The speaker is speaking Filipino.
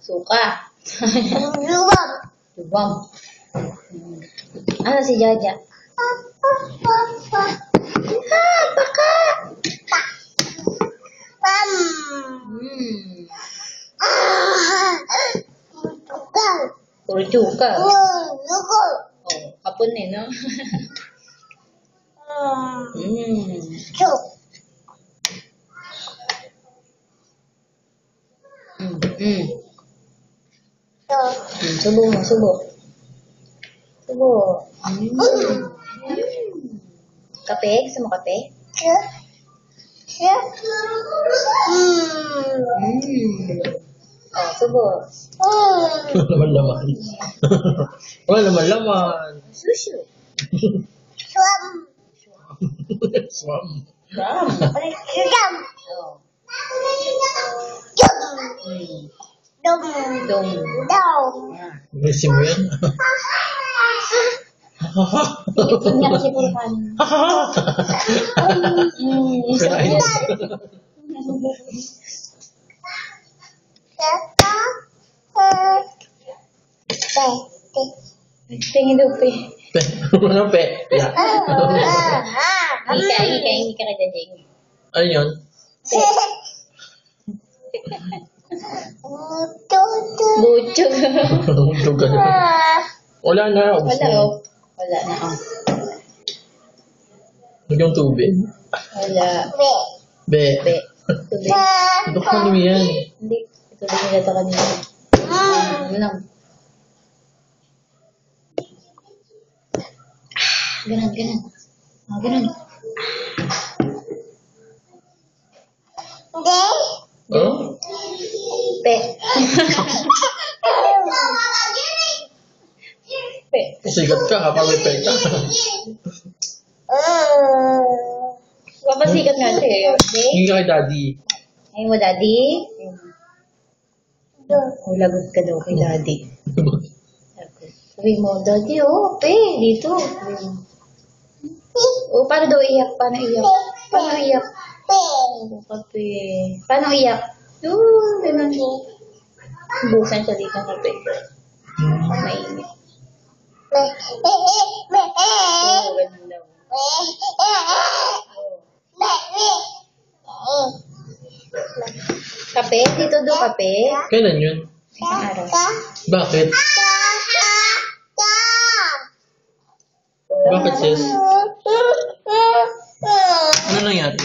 Suka. Luwag. Lubang. Ano si Jaja? Baka. Hmm. Puro chuka. Oh, kapon eh, no? Subo mo, subo. Subo. Kape? Gusto mo kape? Oh, subo. Wala laman. Wala laman. Susu. Swam. Swam. Ram. Dum. Oh. Dum. Dong. Dum. Gusto mo yan? Ikot niya kasi puro kanin. Kinain. Tingin daw pe. Ano pe? Yeah. Hindi ka kadading. Ano yun? Butchog. Huwag ka na. Wala na. Wala oh. Wala na oh. Huwag yung tubig. Wala. Be. Be. Tubig. Ito ka nyo yan. Hindi. Tubig nila ito kanina. Ano? Ganun, ganun. Oh, ganun. Oh? Pe. Pe. Sigat ka kapag may peka. Papasikat nga sa'yo. Hindi ka kay daddy. Ayun mo, daddy. Lagot ka daw kay daddy. Sabi mo, daddy, oh, pe, dito. Oh, paano daw iyak? Paano iyak? Paano iyak? Oh, kape. Paano iyak? Oh, ganun. Busan siya dito ng kape. Mainit. Oh, ganun daw. Kape? Dito do kape? Kailan yun? Isang araw. Bakit? Bakit sis? Ano nangyari?